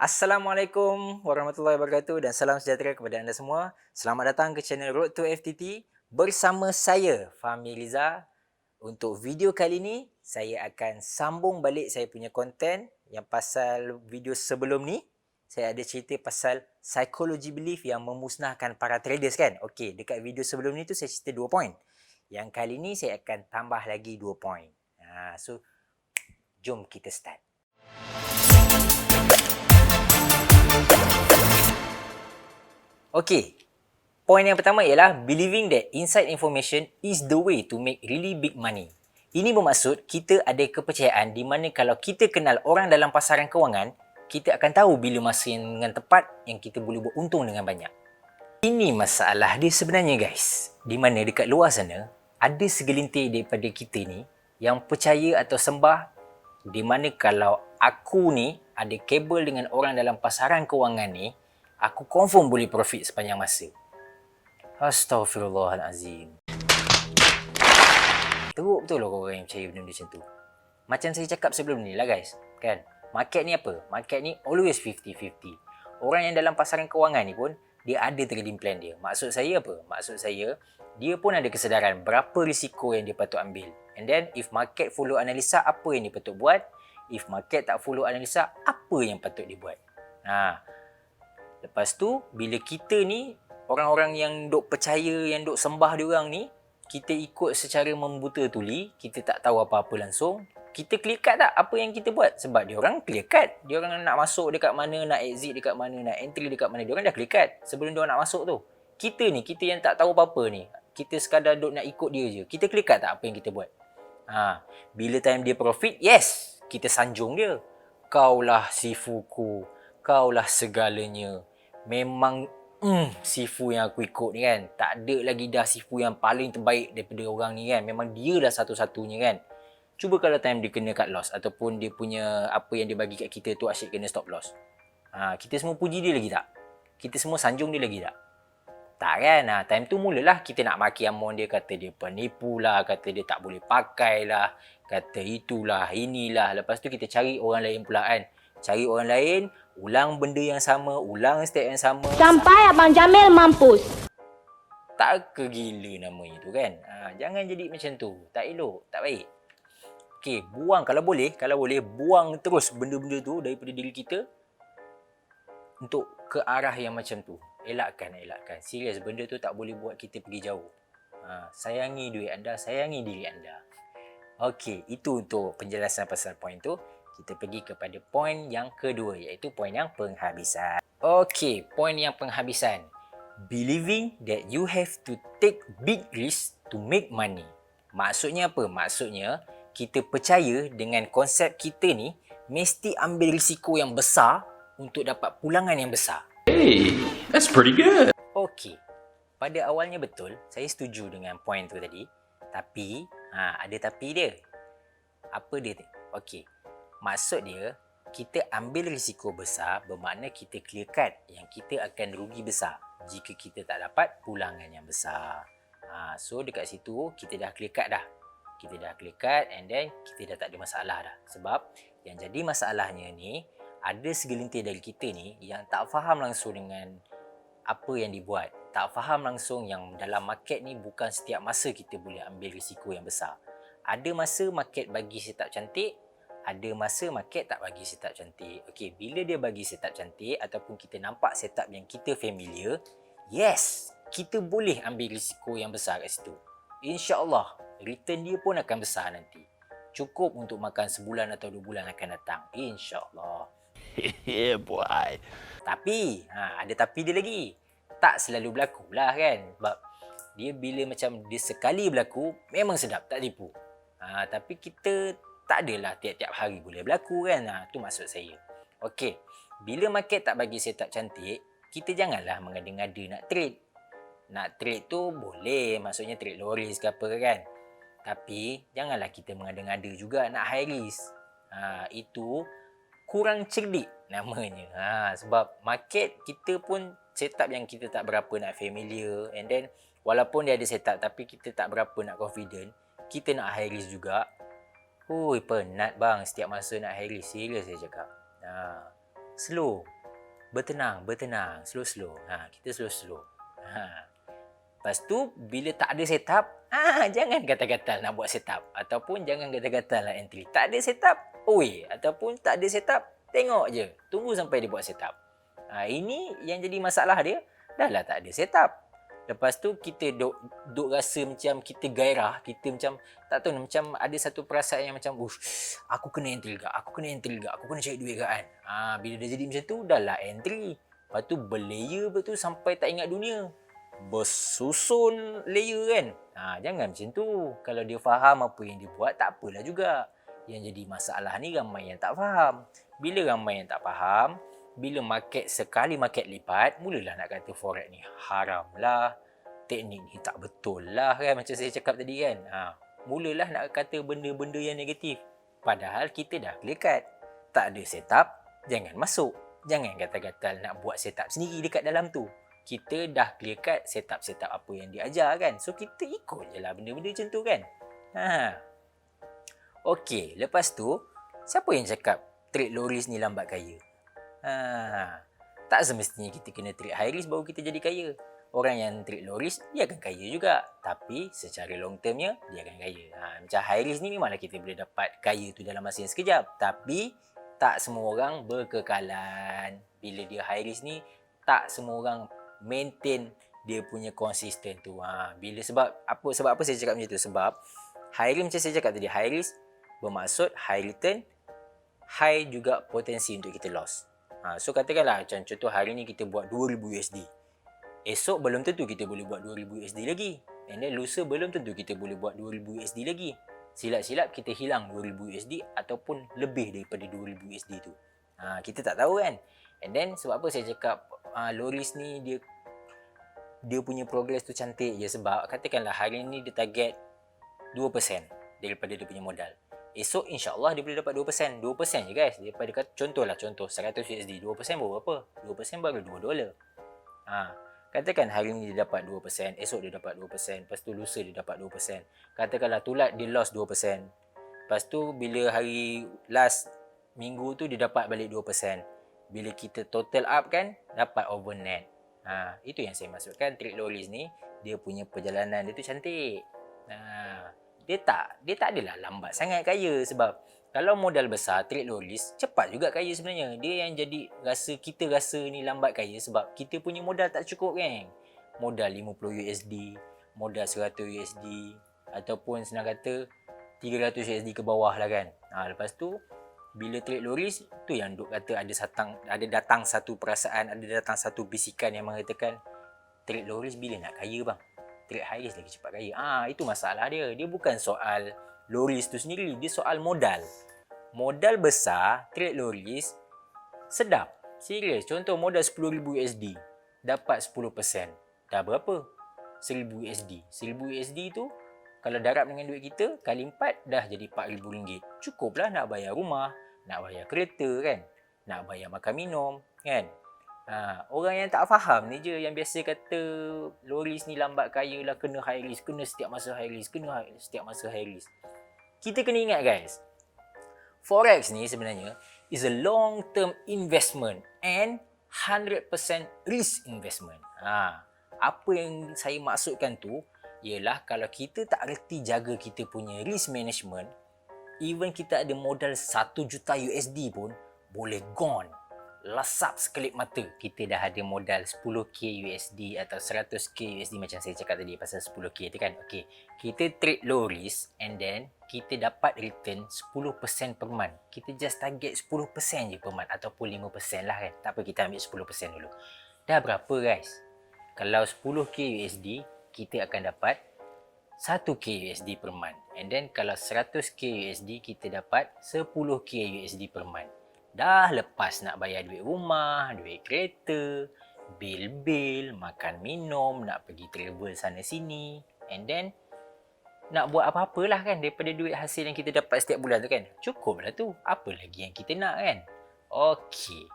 Assalamualaikum warahmatullahi wabarakatuh dan salam sejahtera kepada anda semua. Selamat datang ke channel Road to FTT bersama saya Fahmi Riza. Untuk video kali ini, saya akan sambung balik saya punya konten yang pasal video sebelum ni. Saya ada cerita pasal psychology belief yang memusnahkan para traders kan. Okey, dekat video sebelum ni tu saya cerita 2 poin. Yang kali ni saya akan tambah lagi 2 poin. So, jom kita start. Okay, poin yang pertama ialah believing that inside information is the way to make really big money. Ini bermaksud kita ada kepercayaan di mana kalau kita kenal orang dalam pasaran kewangan, kita akan tahu bila masa yang dengan tepat yang kita boleh buat untung dengan banyak. Ini masalah dia sebenarnya guys. Di mana dekat luar sana, ada segelintir daripada kita ni yang percaya atau sembah di mana kalau aku ni ada kabel dengan orang dalam pasaran kewangan ni, aku confirm boleh profit sepanjang masa. Astaghfirullahalazim. Teruk betul lah korang yang percaya benda macam tu. Macam saya cakap sebelum ni lah guys. Kan? Market ni apa? Market ni always 50-50. Orang yang dalam pasaran kewangan ni pun, dia ada trading plan dia. Maksud saya apa? Maksud saya, dia pun ada kesedaran berapa risiko yang dia patut ambil. And then, if market follow analisa, apa yang dia patut buat? If market tak follow analisa, apa yang patut dia buat? Lepas tu, bila kita ni, orang-orang yang duk percaya, yang duk sembah diorang ni, kita ikut secara membuta tuli, kita tak tahu apa-apa langsung, kita clear cut tak apa yang kita buat? Sebab diorang clear cut. Diorang nak masuk dekat mana, nak exit dekat mana, nak entry dekat mana, diorang dah clear cut sebelum diorang nak masuk tu. Kita ni, kita yang tak tahu apa-apa ni, kita sekadar duk nak ikut dia je. Kita clear cut tak apa yang kita buat? Bila time dia profit, yes, kita sanjung dia. Kaulah sifuku, kaulah segalanya. Memang sifu yang aku ikut ni kan. Tak ada lagi dah sifu yang paling terbaik daripada orang ni kan. Memang dia dah satu-satunya kan. Cuba kalau time dia kena cut loss ataupun dia punya apa yang dia bagi kat kita tu asyik kena stop loss. Kita semua puji dia lagi tak? Kita semua sanjung dia lagi tak? Tak kan? Time tu mulalah kita nak maki amon dia, kata dia penipu lah, kata dia tak boleh pakai lah, kata itulah, inilah. Lepas tu kita cari orang lain pula kan. Cari orang lain, ulang benda yang sama, ulang step yang sama. Sampai Abang Jamil mampus. Tak ke gila namanya tu kan. Jangan jadi macam tu. Tak elok, tak baik. Okey, buang kalau boleh, buang terus benda-benda tu daripada diri kita untuk ke arah yang macam tu. Elakkan. Serius, benda tu tak boleh buat kita pergi jauh. Sayangi duit anda, sayangi diri anda. Okey, itu untuk penjelasan pasal poin tu. Kita pergi kepada poin yang kedua, iaitu poin yang penghabisan. Okey, poin yang penghabisan. Believing that you have to take big risk to make money. Maksudnya apa? Maksudnya, kita percaya dengan konsep kita ni mesti ambil risiko yang besar untuk dapat pulangan yang besar. Hey, that's pretty good. Okey, pada awalnya betul, saya setuju dengan poin tu tadi. Tapi, ada tapi dia. Apa dia? Okey, maksud dia, kita ambil risiko besar bermakna kita clear cut yang kita akan rugi besar jika kita tak dapat pulangan yang besar. So, dekat situ, kita dah clear cut dah. Kita dah clear cut and then kita dah tak ada masalah dah. Sebab yang jadi masalahnya ni, ada segelintir dari kita ni yang tak faham langsung dengan apa yang dibuat. Tak faham langsung yang dalam market ni bukan setiap masa kita boleh ambil risiko yang besar. Ada masa market bagi setup cantik, ada masa market tak bagi setup cantik. Okey, bila dia bagi setup cantik ataupun kita nampak setup yang kita familiar, yes, kita boleh ambil risiko yang besar kat situ. InsyaAllah, return dia pun akan besar nanti. Cukup untuk makan sebulan atau 2 bulan akan datang. InsyaAllah. Yeah, boy. Tapi, ada tapi dia lagi. Tak selalu berlaku lah kan. Sebab dia bila macam dia sekali berlaku, memang sedap, tak tipu. Tapi kita tak adalah tiap-tiap hari boleh berlaku kan. Tu maksud saya. Okey, bila market tak bagi setup cantik, kita janganlah mengada-ngada nak trade. Nak trade tu boleh, maksudnya trade low risk ke apa kan. Tapi, janganlah kita mengada-ngada juga nak high risk. Itu kurang cerdik namanya. Sebab market kita pun setup yang kita tak berapa nak familiar, and then walaupun dia ada setup tapi kita tak berapa nak confident, kita nak high risk juga. Penat bang setiap masa nak high risk. Serius saya cakap. slow. Bertenang, slow-slow. Kita slow-slow. Lepas tu, bila tak ada setup, jangan gatal-gatal nak buat setup. Ataupun jangan gatal-gatal nak entry. Tak ada setup, away. Ataupun tak ada setup, tengok je. Tunggu sampai dia buat setup. Ini yang jadi masalah dia, dah lah tak ada setup. Lepas tu, kita duk rasa macam kita gairah. Kita macam, tak tahu macam ada satu perasaan yang macam, aku kena entry ke? Aku kena cari duit ke kan? Bila dah jadi macam tu, dah lah entry. Lepas tu, berlayer betul sampai tak ingat dunia. Bersusun layer kan. Jangan macam tu. Kalau dia faham apa yang dia buat, tak apalah juga. Yang jadi masalah ni ramai yang tak faham. Bila ramai yang tak faham, bila market sekali market lipat, mulalah nak kata forex ni haram lah, teknik ni tak betul lah kan, macam saya cakap tadi kan. Mulalah nak kata benda-benda yang negatif. Padahal kita dah clear cut. Tak ada setup, jangan masuk. Jangan gatal-gatal nak buat setup sendiri dekat dalam tu. Kita dah clear cut setup-setup apa yang diajar kan. So, kita ikut je lah benda-benda macam tu kan. Okey, lepas tu, siapa yang cakap trade low risk ni lambat kaya? Tak semestinya kita kena trade high risk baru kita jadi kaya. Orang yang trade low risk, dia akan kaya juga. Tapi, secara long termnya, dia akan kaya. Macam high risk ni memanglah kita boleh dapat kaya tu dalam masa yang sekejap. Tapi, tak semua orang berkekalan. Bila dia high risk ni, tak semua orang maintain dia punya konsisten tu. Sebab apa saya cakap macam tu? Sebab high risk macam saya cakap tadi, high risk bermaksud high return, high juga potensi untuk kita loss. So katakanlah macam contoh hari ni kita buat 2000 USD. Esok belum tentu kita boleh buat 2000 USD lagi. And then lusa belum tentu kita boleh buat 2000 USD lagi. Silap-silap kita hilang 2000 USD ataupun lebih daripada 2000 USD tu. Kita tak tahu kan. And then sebab apa saya cakap low risk ni dia punya progress tu cantik je, sebab katakanlah hari ni dia target 2% daripada dia punya modal. Esok insya-Allah dia boleh dapat 2%. 2% je guys. Daripada contoh 100 USD, 2% baru berapa? 2% baru $2. Katakan hari ni dia dapat 2%, esok dia dapat 2%, lepas tu lusa dia dapat 2%. Katakanlah tulat dia loss 2%. Lepas tu bila hari last minggu tu dia dapat balik 2%. Bila kita total up kan, dapat over net. Itu yang saya maksudkan, trade low risk ni dia punya perjalanan dia tu cantik. Dia tak adalah lambat sangat kaya, sebab kalau modal besar trade low risk cepat juga kaya sebenarnya. Dia yang jadi kita rasa ni lambat kaya sebab kita punya modal tak cukup kan. Modal 50 USD, modal 100 USD ataupun senang kata 300 USD ke bawah lah kan. Lepas tu bila trade low risk tu yang duk kata ada datang satu perasaan, ada datang satu bisikan yang mengatakan trade low risk bila nak kaya bang? Trade high risk lagi cepat kaya. Itu masalah dia. Dia bukan soal low risk tu sendiri, dia soal modal. Modal besar, trade low risk sedap. Serius, contoh modal 10,000 USD dapat 10%. Dah berapa? 1,000 USD. 1,000 USD tu kalau darab dengan duit kita kali 4 dah jadi RM4,000. Cukuplah nak bayar rumah, nak bayar kereta kan, nak bayar makan minum kan. Orang yang tak faham ni je yang biasa kata low risk ni lambat kaya lah, kena high risk, kena setiap masa high risk, setiap masa high risk. Kita kena ingat guys, forex ni sebenarnya is a long term investment and 100% risk investment. Apa yang saya maksudkan tu ialah kalau kita tak reti jaga kita punya risk management, even kita ada modal 1 juta USD pun boleh gone. Lesap sekelip mata kita dah ada modal 10k USD atau 100k USD macam saya cakap tadi pasal 10k tu kan. Okey, kita trade low risk and then kita dapat return 10% per month. Kita just target 10% je per month ataupun 5% lah kan. Tak apa, kita ambil 10% dulu. Dah berapa guys? Kalau 10k USD kita akan dapat 1k USD per month. And then kalau 100k USD kita dapat 10k USD per month. Dah lepas nak bayar duit rumah, duit kereta, bil-bil, makan minum, nak pergi travel sana sini. And then nak buat apa-apalah kan daripada duit hasil yang kita dapat setiap bulan tu kan. Cukup lah tu. Apa lagi yang kita nak kan? Okey.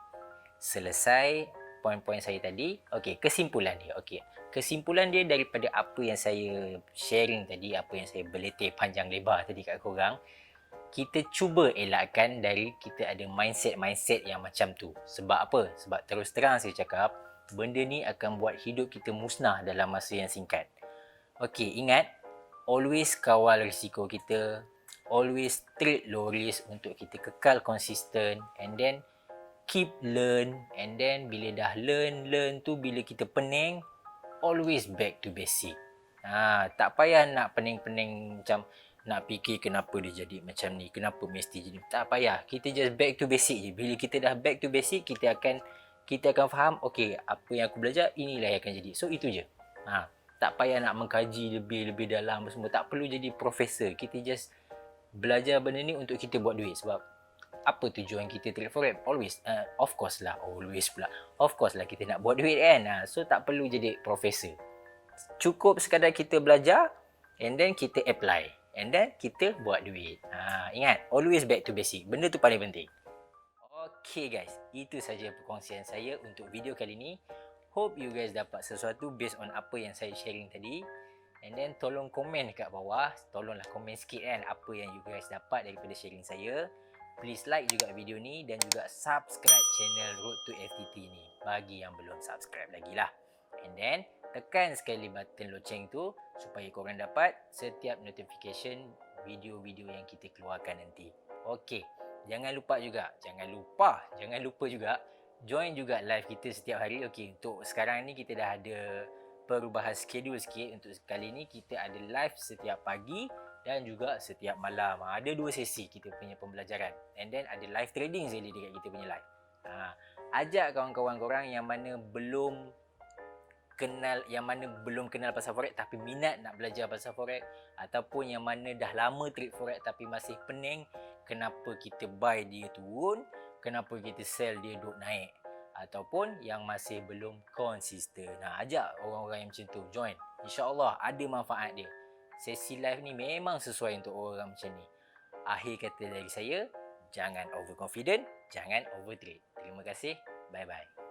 Selesai poin-poin saya tadi. Okey, kesimpulan dia. Okey. Kesimpulan dia daripada apa yang saya sharing tadi, apa yang saya beletih panjang lebar tadi kat korang. kita cuba elakkan dari kita ada mindset yang macam tu. Sebab apa? Sebab terus terang saya cakap, benda ni akan buat hidup kita musnah dalam masa yang singkat. Okey, ingat, always kawal risiko kita, always trade low risk untuk kita kekal konsisten, and then keep learn, and then bila dah learn tu, bila kita pening, always back to basic. Tak payah nak pening-pening macam nak fikir kenapa dia jadi macam ni, kenapa mesti jadi. Tak payah, kita just back to basic je. Bila kita dah back to basic, kita akan faham, okey, apa yang aku belajar, inilah yang akan jadi. So itu je. Tak payah nak mengkaji lebih dalam semua. Tak perlu jadi profesor. Kita just belajar benda ni untuk kita buat duit. Sebab apa tujuan kita trade forex? Always, of course lah, kita nak buat duit kan. So tak perlu jadi profesor. Cukup sekadar kita belajar, and then kita apply, and then kita buat duit. Ingat, always back to basic. Benda tu paling penting. Okay guys, itu saja perkongsian saya untuk video kali ni. Hope you guys dapat sesuatu based on apa yang saya sharing tadi. And then tolong komen kat bawah. Tolonglah komen sikit kan apa yang you guys dapat daripada sharing saya. Please like juga video ni dan juga subscribe channel Road to FTT ni bagi yang belum subscribe lagi lah. And then tekan sekali button loceng tu supaya korang dapat setiap notification video-video yang kita keluarkan nanti. Okey, jangan lupa juga join juga live kita setiap hari. Okey, untuk sekarang ni kita dah ada perubahan schedule sikit. Untuk kali ni kita ada live setiap pagi dan juga setiap malam. Ada 2 sesi kita punya pembelajaran. And then ada live trading sekali dekat kita punya live. Ajak kawan-kawan korang yang mana belum kenal pasal forex tapi minat nak belajar pasal forex, ataupun yang mana dah lama trade forex tapi masih pening kenapa kita buy dia turun, kenapa kita sell dia duk naik, ataupun yang masih belum konsisten. Ajak orang-orang yang macam tu join. InsyaAllah ada manfaat dia. Sesi live ni memang sesuai untuk orang macam ni. Akhir kata dari saya, jangan overconfident, jangan overtrade. Terima kasih. Bye-bye.